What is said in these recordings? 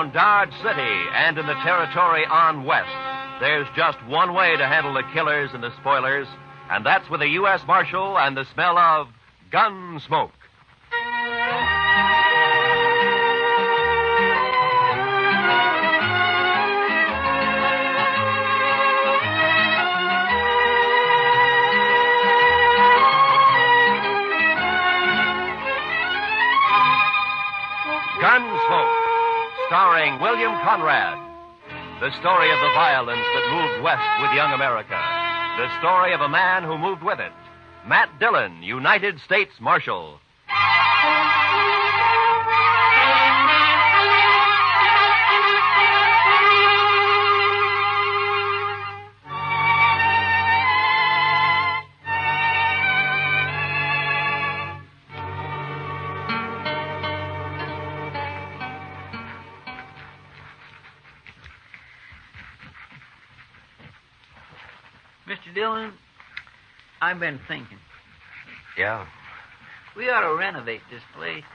around Dodge City and in the territory on west, there's just one way to handle the killers and the spoilers, and that's with a U.S. Marshal and the smell of Gunsmoke. Gunsmoke, starring William Conrad. The story of the violence that moved west with young America. The story of a man who moved with it. Matt Dillon, United States Marshal. Mr. Dillon, I've been thinking. Yeah? We ought to renovate this place.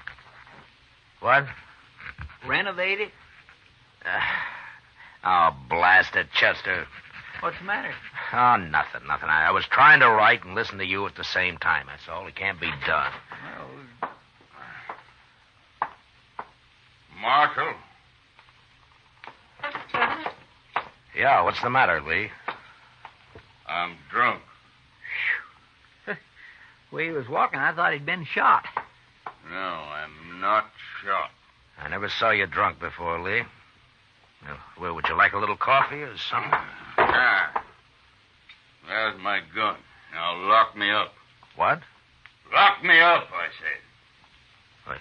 What? Renovate it? Oh, blast it, Chester. What's the matter? Oh, nothing. I was trying to write and listen to you at the same time. That's all. It can't be done. Well, Marshal. Yeah, what's the matter, Lee? I'm drunk. the way he was walking, I thought he'd been shot. No, I'm not shot. I never saw you drunk before, Lee. Well, would you like a little coffee or something? Ah. There's my gun. Now lock me up. What? Lock me up, I said. What,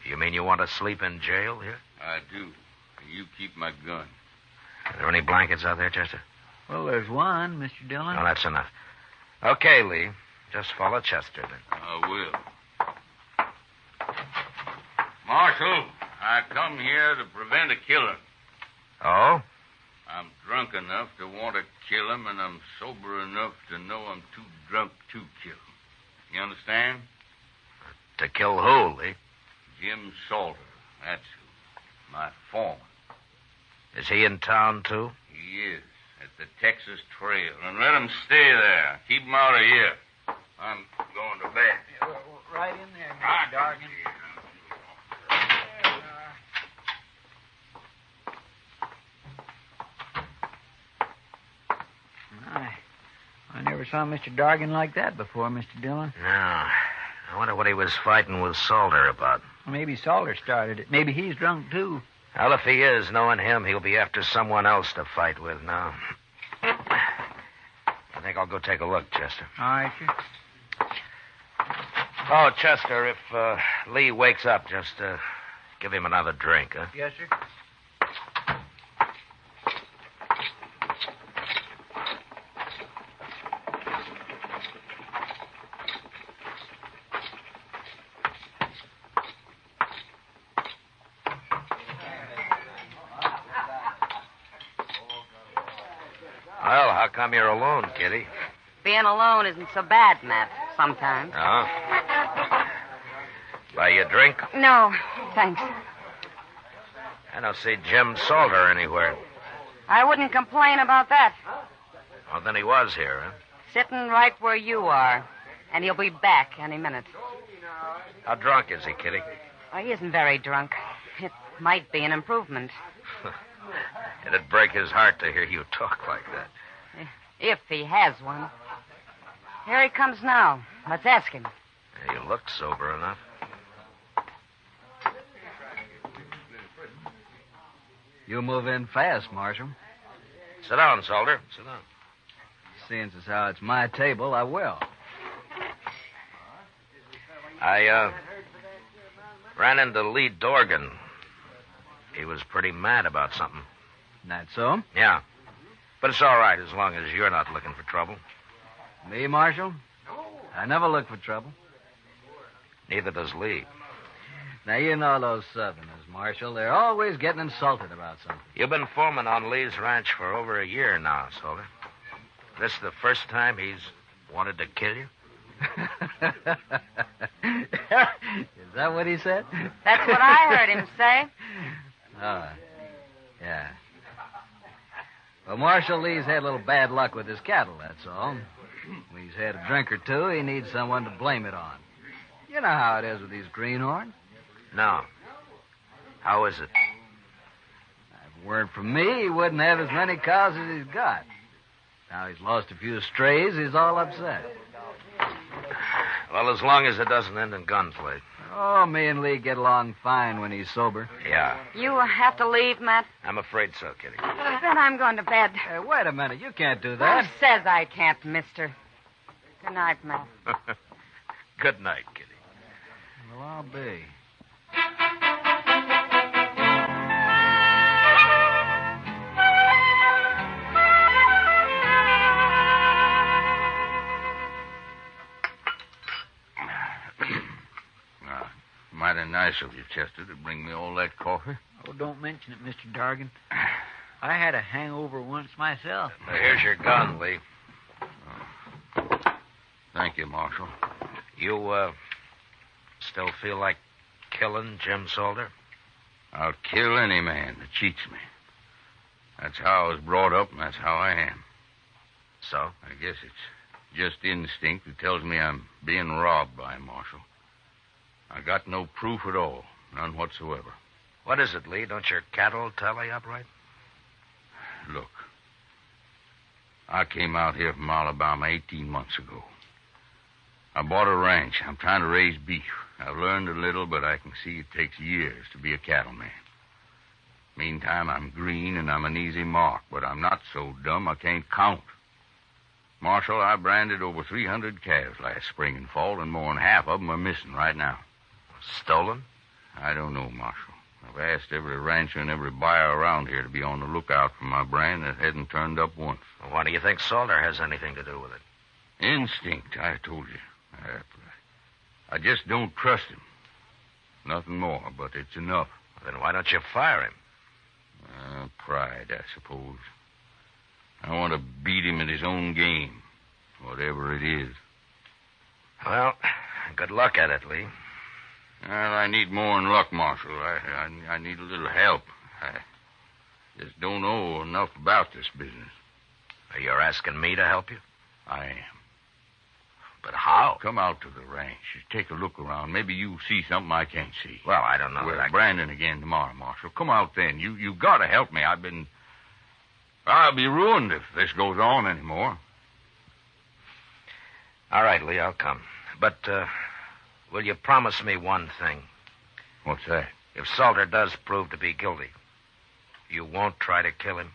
you mean you want to sleep in jail here? I do. You keep my gun. Are there any blankets out there, Chester? Well, there's one, Mr. Dillon. No, that's enough. Okay, Lee. Just follow Chester, then. I will. Marshal, I come here to prevent a killing. Oh? I'm drunk enough to want to kill him, and I'm sober enough to know I'm too drunk to kill him. You understand? To kill who, Lee? Jim Salter. That's who. My foreman. Is he in town, too? He is. At the Texas Trail. And let him stay there. Keep him out of here. I'm going to bed. Yeah, right in there, Mr. Dargan. I never saw Mr. Dargan like that before, Mr. Dillon. No. I wonder what he was fighting with Salter about. Well, maybe Salter started it. Maybe he's drunk, too. Well, if he is, knowing him, he'll be after someone else to fight with now. I think I'll go take a look, Chester. All right, sir. Oh, Chester, if Lee wakes up, just give him another drink, huh? Yes, sir. Well, how come you're alone, Kitty? Being alone isn't so bad, Matt, sometimes. Oh? Buy you a drink? No, thanks. I don't see Jim Salter anywhere. I wouldn't complain about that. Well, then he was here, huh? Sitting right where you are. And he'll be back any minute. How drunk is he, Kitty? Well, he isn't very drunk. It might be an improvement. It'd break his heart to hear you talk like that. If he has one. Here he comes now. Let's ask him. Yeah, you look sober enough. You move in fast, Marshal. Sit down, Salter. Sit down. Seeing as how it's my table, I will. I ran into Lee Dargan. He was pretty mad about something. That so? Yeah. But it's all right as long as you're not looking for trouble. Me, Marshal? I never look for trouble. Neither does Lee. Now, you know those Southerners, Marshal. They're always getting insulted about something. You've been foreman on Lee's ranch for over a year now, Salter. This the first time he's wanted to kill you? Is that what he said? That's what I heard him say. Yeah. Well, Marshal, Lee's had a little bad luck with his cattle, that's all. When he's had a drink or two, he needs someone to blame it on. You know how it is with these greenhorns. No. How is it? If it weren't for me, he wouldn't have as many cows as he's got. Now he's lost a few strays, he's all upset. Well, as long as it doesn't end in gunplay. Oh, me and Lee get along fine when he's sober. Yeah. You have to leave, Matt? I'm afraid so, Kitty. Then I'm going to bed. Hey, wait a minute. You can't do Who that. says I can't, mister? Good night, Matt. Good night, Kitty. Well, I'll be. Mighty nice of you, Chester, to bring me all that coffee. Oh, don't mention it, Mr. Dargan. I had a hangover once myself. Now, here's your gun, Lee. Thank you, Marshal. You, still feel like killing Jim Salter? I'll kill any man that cheats me. That's how I was brought up, and that's how I am. So? I guess it's just instinct that tells me I'm being robbed by him, Marshal. I got no proof at all. None whatsoever. What is it, Lee? Don't your cattle tally up right? Look. I came out here from Alabama 18 months ago. I bought a ranch. I'm trying to raise beef. I've learned a little, but I can see it takes years to be a cattleman. Meantime, I'm green and I'm an easy mark, but I'm not so dumb I can't count. Marshal, I branded over 300 calves last spring and fall, and more than half of them are missing right now. Stolen? I don't know, Marshal. I've asked every rancher and every buyer around here to be on the lookout for my brand that hasn't turned up once. Well, why do you think Salter has anything to do with it? Instinct, I told you. I just don't trust him. Nothing more, but it's enough. Then why don't you fire him? Pride, I suppose. I want to beat him at his own game, whatever it is. Well, good luck at it, Lee. Well, I need more than luck, Marshal. I need a little help. I just don't know enough about this business. You're asking me to help you? I am. But how? Come out to the ranch. Just take a look around. Maybe you see something I can't see. Well, I don't know. We're branding again tomorrow, Marshal. Come out then. You got to help me. I'll be ruined if this goes on anymore. All right, Lee, I'll come. But, will you promise me one thing? What's that? If Salter does prove to be guilty, you won't try to kill him?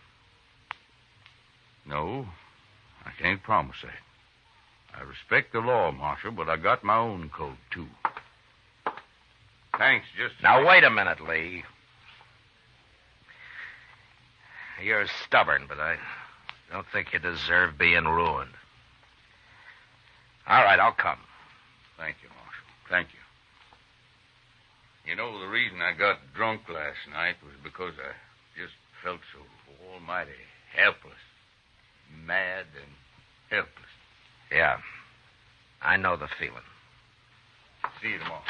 No, I can't promise that. I respect the law, Marshal, but I got my own code, too. Thanks, just... Now, wait a minute, Lee. You're stubborn, but I don't think you deserve being ruined. All right, I'll come. Thank you, Marshal. Thank you. You know, the reason I got drunk last night was because I just felt so almighty helpless. Mad and helpless. Yeah, I know the feeling. See you tomorrow.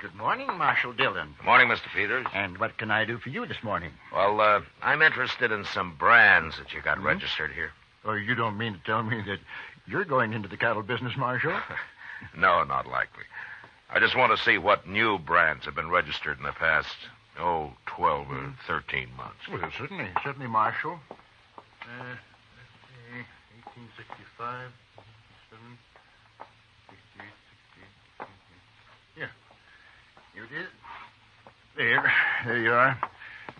Good morning, Marshal Dillon. Good morning, Mr. Peters. And what can I do for you this morning? Well, I'm interested in some brands that you got registered here. Oh, you don't mean to tell me that you're going into the cattle business, Marshal? No, not likely. I just want to see what new brands have been registered in the past, 12 or 13 months. Well, certainly, Marshal. Let's see, 1865, 7, 68, 68, yeah. Here it is. There you are.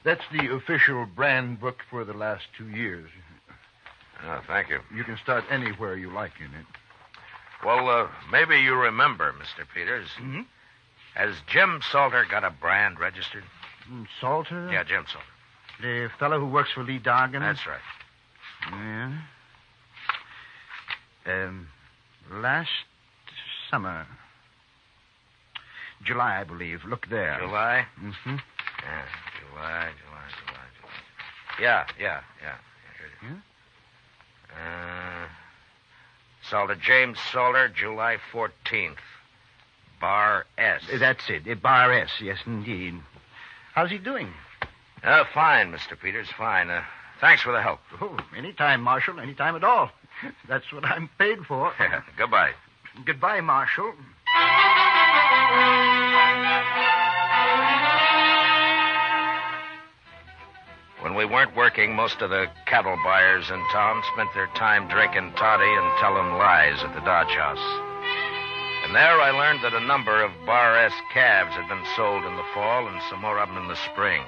That's the official brand book for the last 2 years. Oh, thank you. You can start anywhere you like in it. Well, maybe you remember, Mr. Peters. Mm-hmm. Has Jim Salter got a brand registered? Salter? Yeah, Jim Salter. The fellow who works for Lee Dargan? That's right. Yeah. Last summer. July, I believe. Look there. July? Mm-hmm. Yeah, July. Yeah. Here it is. Salter, James Salter, July 14th. Bar S. That's it. Bar S, yes, indeed. How's he doing? Fine, Mr. Peters, fine. Thanks for the help. Oh, anytime, Marshal, anytime at all. That's what I'm paid for. Goodbye. Goodbye, Marshal. When we weren't working, most of the cattle buyers in town spent their time drinking toddy and telling lies at the Dodge House. And there I learned that a number of Bar S calves had been sold in the fall and some more of them in the spring.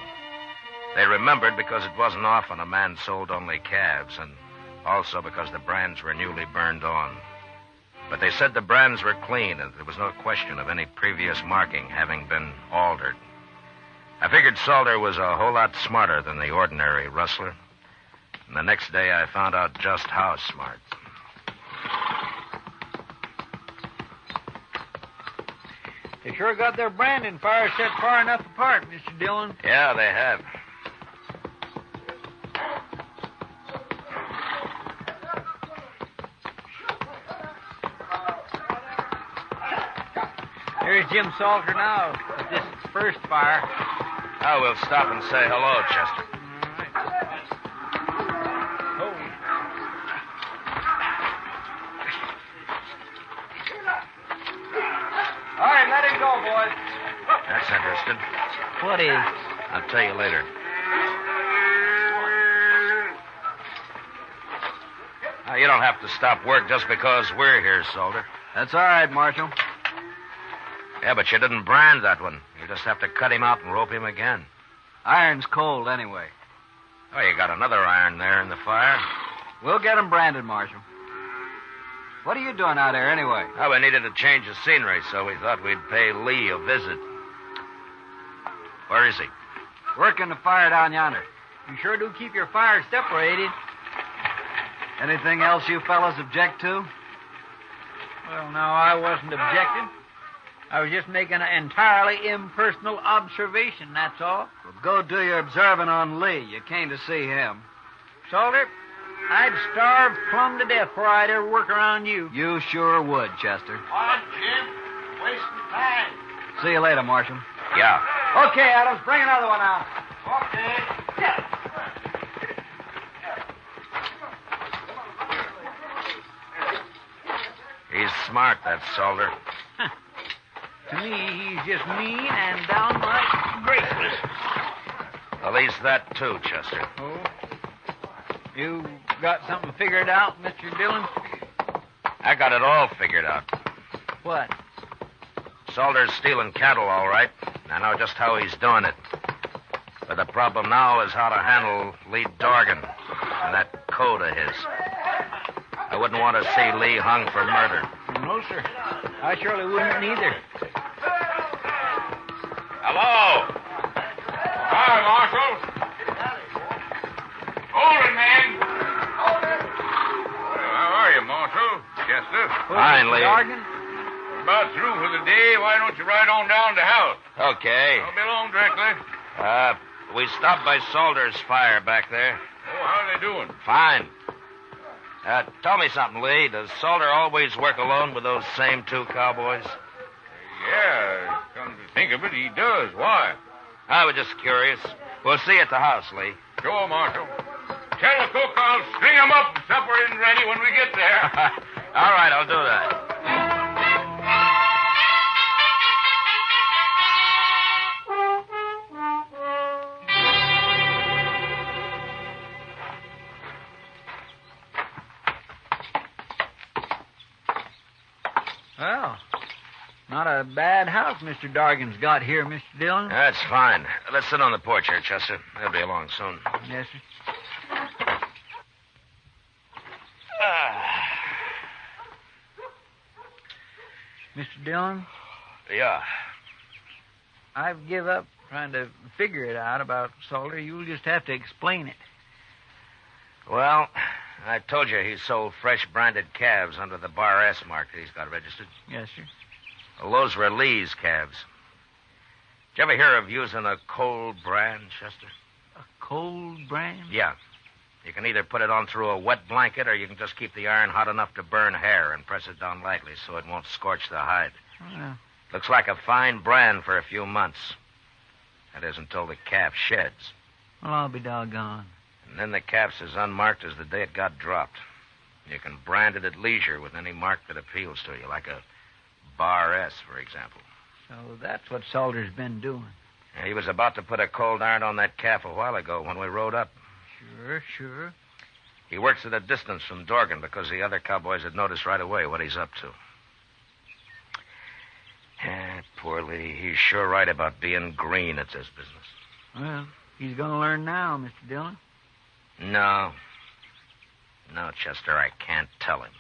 They remembered because it wasn't often a man sold only calves, and also because the brands were newly burned on. But they said the brands were clean, and there was no question of any previous marking having been altered. I figured Salter was a whole lot smarter than the ordinary rustler. And the next day I found out just how smart. They sure got their branding fire set far enough apart, Mr. Dillon. Yeah, they have. Here's Jim Salter now at this first fire. Oh, we'll stop and say hello, Chester. All right, let him go, boys. That's interesting. What is? I'll tell you later. Now, you don't have to stop work just because we're here, Salter. That's all right, Marshal. Yeah, but you didn't brand that one. You just have to cut him out and rope him again. Iron's cold anyway. Oh, you got another iron there in the fire. We'll get him branded, Marshal. What are you doing out there anyway? Oh, we needed a change of scenery, so we thought we'd pay Lee a visit. Where is he? Working the fire down yonder. You sure do keep your fires separated. Anything else you fellas object to? Well, no, I wasn't objecting. I was just making an entirely impersonal observation, that's all. Well, go do your observing on Lee. You came to see him. Salter, I'd starve plumb to death before I'd ever work around you. You sure would, Chester. On, Jim. Wasting time. See you later, Marshal. Yeah. Okay, Adams, bring another one out. Okay. He's smart, that Salter. To me, he's just mean and downright graceless. At least that, too, Chester. Oh? You got something figured out, Mr. Dillon? I got it all figured out. What? Salter's stealing cattle, all right. I know just how he's doing it. But the problem now is how to handle Lee Dargan and that code of his. I wouldn't want to see Lee hung for murder. No, sir. I surely wouldn't either. Hello. Hi, Marshal. Hold it, man. How are you, Marshal? Chester? Fine, Lee. Dargan? We're about through for the day. Why don't you ride on down to the house? Okay. I'll be along directly. We stopped by Salter's fire back there. Oh, how are they doing? Fine. Tell me something, Lee. Does Salter always work alone with those same two cowboys? Yeah, come to think of it, he does. Why? I was just curious. We'll see you at the house, Lee. Sure, Marshal. Tell the cook I'll string him up and supper isn't ready when we get there. All right, I'll do that. Well, not a bad house Mr. Dargan's got here, Mr. Dillon. That's fine. Let's sit on the porch here, Chester. They'll be along soon. Yes, sir. Mr. Dillon, Yeah. I've give up trying to figure it out about Salter. You'll just have to explain it. Well, I told you he sold fresh branded calves under the Bar S mark that he's got registered. Yes, sir. Well, those were Lee's calves. Did you ever hear of using a cold brand, Chester? A cold brand? Yeah. You can either put it on through a wet blanket or you can just keep the iron hot enough to burn hair and press it down lightly so it won't scorch the hide. Well, Looks like a fine brand for a few months. That is until the calf sheds. I'll be doggone. And then the calf's as unmarked as the day it got dropped. You can brand it at leisure with any mark that appeals to you, like a Bar S, for example. So that's what Salter's been doing. And he was about to put a cold iron on that calf a while ago when we rode up. Sure. He works at a distance from Dargan because the other cowboys had noticed right away what he's up to. Poor Lee. He's sure right about being green at this business. Well, he's going to learn now, Mr. Dillon. No, Chester, I can't tell him.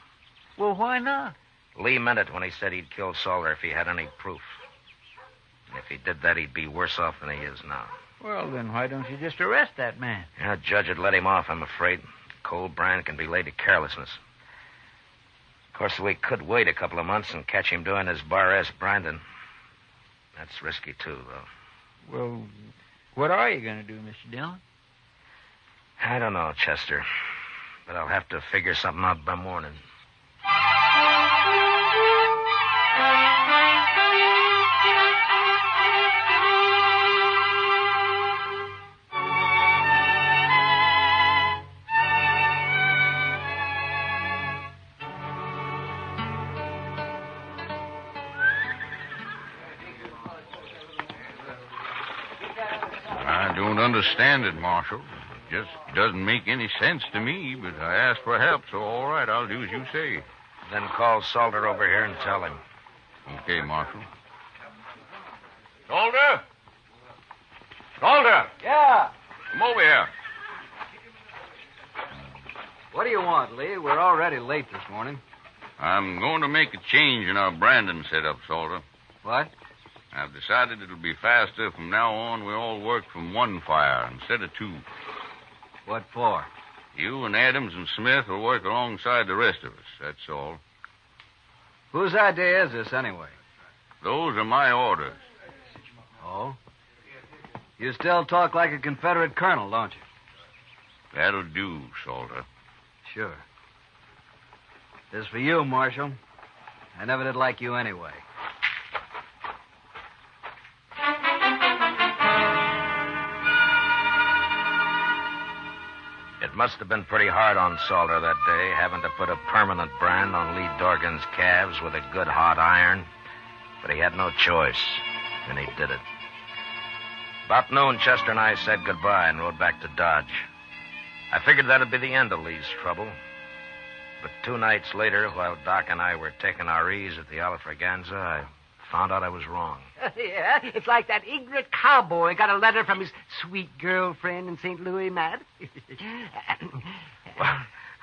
Well, why not? Lee meant it when he said he'd kill Salter if he had any proof. And if he did that, he'd be worse off than he is now. Well, then why don't you just arrest that man? Yeah, the judge would let him off, I'm afraid. Cold brand can be laid to carelessness. Of course, we could wait a couple of months and catch him doing his Bar S branding. That's risky, too, though. Well, what are you going to do, Mr. Dillon? I don't know, Chester. But I'll have to figure something out by morning. I don't understand it, Marshal. It just doesn't make any sense to me, but I asked for help, so all right, I'll do as you say. Then call Salter over here and tell him. Okay, Marshal. Salter? Salter! Yeah. Come over here. What do you want, Lee? We're already late this morning. I'm going to make a change in our branding setup, Salter. What? I've decided it'll be faster. From now on, we all work from one fire instead of two. What for? You and Adams and Smith will work alongside the rest of us, that's all. Whose idea is this, anyway? Those are my orders. Oh? You still talk like a Confederate colonel, don't you? That'll do, Salter. Sure. This is for you, Marshal. I never did like you anyway. It must have been pretty hard on Salter that day, having to put a permanent brand on Lee Dargan's calves with a good hot iron. But he had no choice, and he did it. About noon, Chester and I said goodbye and rode back to Dodge. I figured that'd be the end of Lee's trouble. But 2 nights later, while Doc and I were taking our ease at the Alfraganza, I found out I was wrong. Yeah, it's like that ignorant cowboy got a letter from his sweet girlfriend in St. Louis, Matt. Well,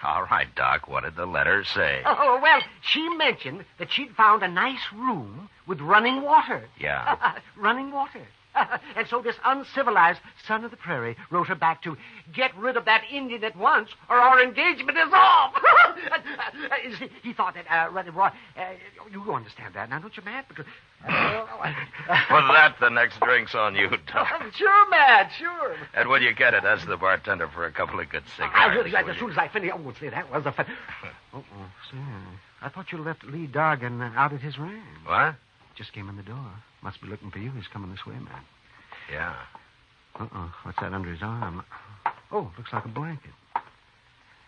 all right, Doc. What did the letter say? Oh, well, she mentioned that she'd found a nice room with running water. Yeah. Running water. And so this uncivilized son of the prairie wrote her back to get rid of that Indian at once or our engagement is off. He thought that, you understand that now, don't you, Matt? Because, For that, the next drink's on you, Doc. Sure, Matt, sure. And when you get it, ask the bartender for a couple of good cigars. I really, as soon as I finish, say, that was a fun. Say, I thought you left Lee Dargan out at his ranch. What? Just came in the door. Must be looking for you. He's coming this way, man. Yeah. What's that under his arm? Oh, looks like a blanket.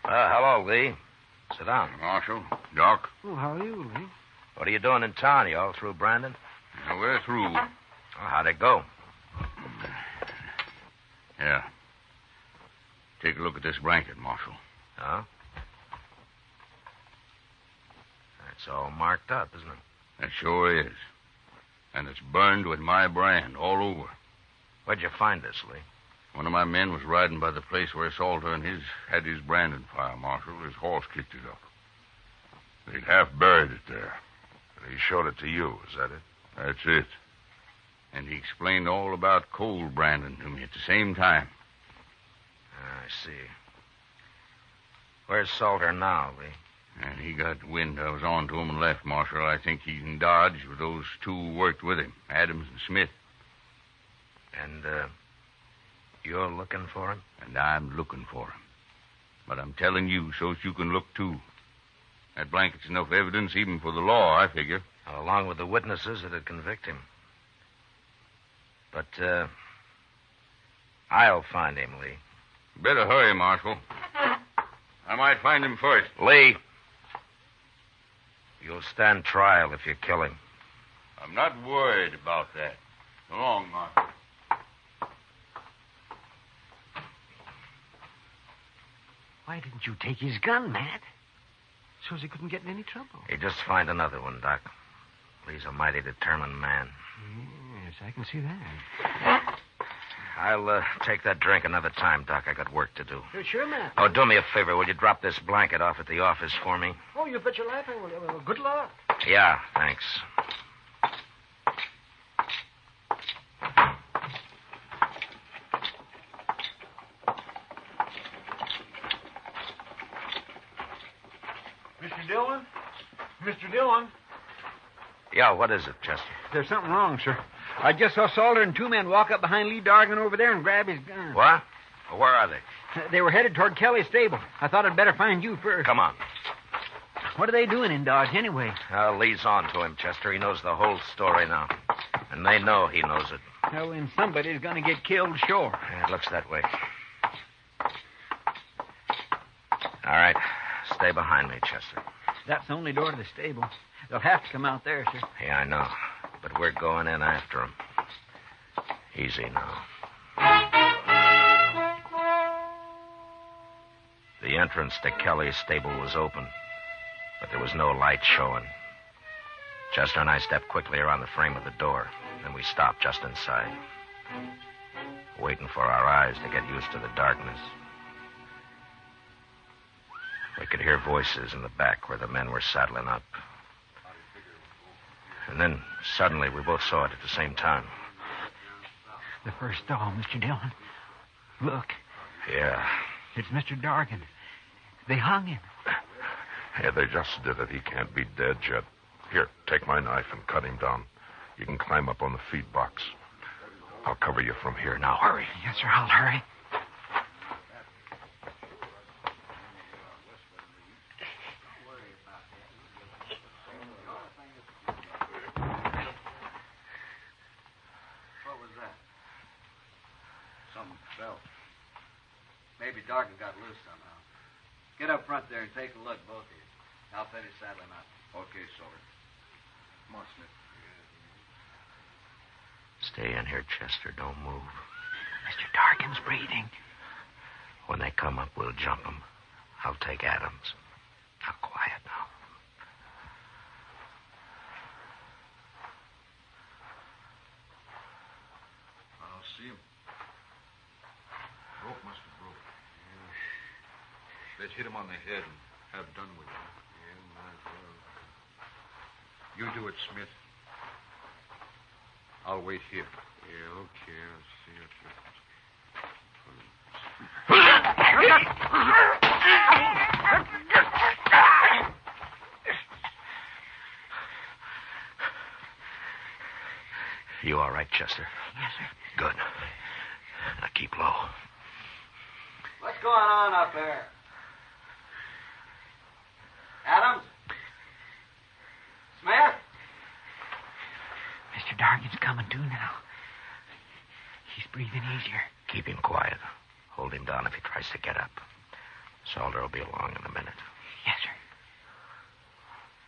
Hello, Lee. Sit down. Marshal, Doc. Oh, how are you, Lee? What are you doing in town? You all through Brandon? We're through. Oh, how'd it go? Yeah. Take a look at this blanket, Marshal. Huh? It's all marked up, isn't it? It sure is. And it's burned with my brand all over. Where'd you find this, Lee? One of my men was riding by the place where Salter and his had his branding fire, Marshal. His horse kicked it up. They'd half buried it there. And he showed it to you, is that it? That's it. And he explained all about cold branding to me at the same time. I see. Where's Salter now, Lee? And he got wind I was on to him and left, Marshal. I think he's in Dodge with those two who worked with him, Adams and Smith. And, you're looking for him? And I'm looking for him. But I'm telling you so you can look, too. That blanket's enough evidence even for the law, I figure. Along with the witnesses that'd convict him. But, I'll find him, Lee. Better hurry, Marshal. I might find him first. Lee, you'll stand trial if you kill him. I'm not worried about that. So long, Marshal. Why didn't you take his gun, Matt? So's he couldn't get in any trouble. Hey, just find another one, Doc. Lee's a mighty determined man. Yes, I can see that. I'll take that drink another time, Doc. I got work to do. Sure, Matt. Oh, do me a favor. Will you drop this blanket off at the office for me? Oh, you bet your life I will. Well, good luck. Yeah, thanks. Mr. Dillon? Mr. Dillon? Yeah, what is it, Chester? There's something wrong, sir. I just saw Salter and two men walk up behind Lee Dargan over there and grab his gun. What? Where are they? They were headed toward Kelly's stable. I thought I'd better find you first. Come on. What are they doing in Dodge anyway? Lee's on to him, Chester. He knows the whole story now. And they know he knows it. Well, then somebody's going to get killed, sure. Yeah, it looks that way. All right. Stay behind me, Chester. That's the only door to the stable. They'll have to come out there, sir. Yeah, I know. But we're going in after them. Easy now. The entrance to Kelly's stable was open, but there was no light showing. Chester and I stepped quickly around the frame of the door. Then we stopped just inside, waiting for our eyes to get used to the darkness. We could hear voices in the back where the men were saddling up. And then, suddenly, we both saw it at the same time. The first stall, Mr. Dillon. Look. Yeah. It's Mr. Dargan. They hung him. Yeah, they just did it. He can't be dead yet. Here, take my knife and cut him down. You can climb up on the feed box. I'll cover you from here. Now, hurry. Yes, sir, I'll hurry. Maybe Dargan got loose somehow. Get up front there and take a look, both of you. I'll finish saddling up. Okay, Salter. Come on, Smith. Stay in here, Chester. Don't move. Mr. Dargan's breathing. When they come up, we'll jump them. I'll take Adams. Now, quiet now. I'll see him. Rope must have broke. Let's hit him on the head and have done with it. Yeah, might as well. You do it, Smith. I'll wait here. Yeah, okay. I'll see you. You all right, Chester? Yes, sir. Good. Now keep low. What's going on up there? Adams? Smith? Mr. Dargan's coming to now. He's breathing easier. Keep him quiet. Hold him down if he tries to get up. Salter will be along in a minute. Yes, sir.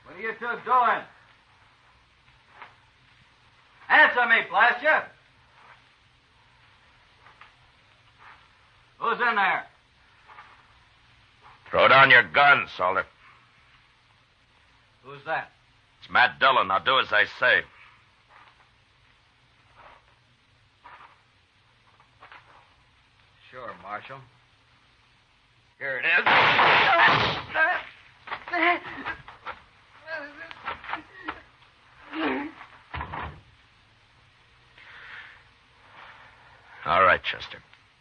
What are you two doing? Answer me, blast you! Who's in there? Throw down your gun, Salter. Who's that? It's Matt Dillon. Now do as I say. Sure, Marshal. Here it is. All right, Chester.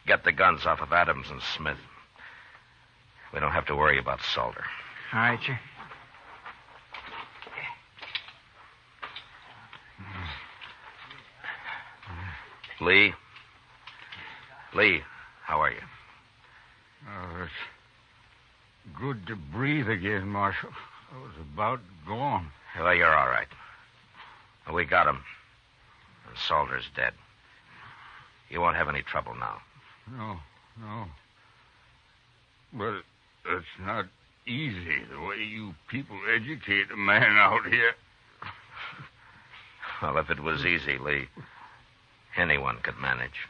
Get the guns off of Adams and Smith. We don't have to worry about Salter. All right, sir. Lee? Lee, how are you? Oh, it's good to breathe again, Marshal. I was about gone. Well, you're all right. We got him. And Salter's dead. You won't have any trouble now. No. But it's not easy the way you people educate a man out here. Well, if it was easy, Lee, anyone could manage.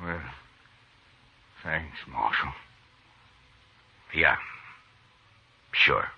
Well, thanks, Marshal. Yeah. Sure.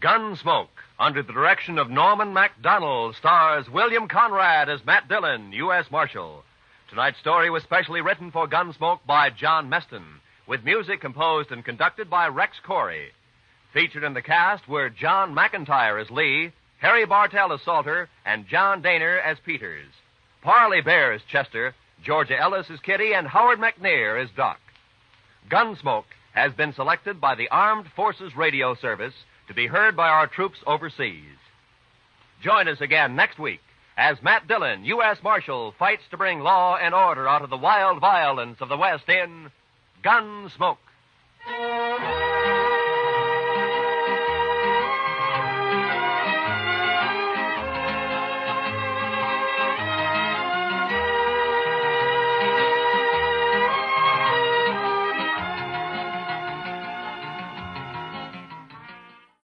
Gunsmoke, under the direction of Norman MacDonald, stars William Conrad as Matt Dillon, U.S. Marshal. Tonight's story was specially written for Gunsmoke by John Meston, with music composed and conducted by Rex Corey. Featured in the cast were John McIntyre as Lee, Harry Bartell as Salter, and John Daner as Peters. Parley Bear as Chester, Georgia Ellis as Kitty, and Howard McNair as Doc. Gunsmoke has been selected by the Armed Forces Radio Service to be heard by our troops overseas. Join us again next week as Matt Dillon, U.S. Marshal, fights to bring law and order out of the wild violence of the West in Gunsmoke.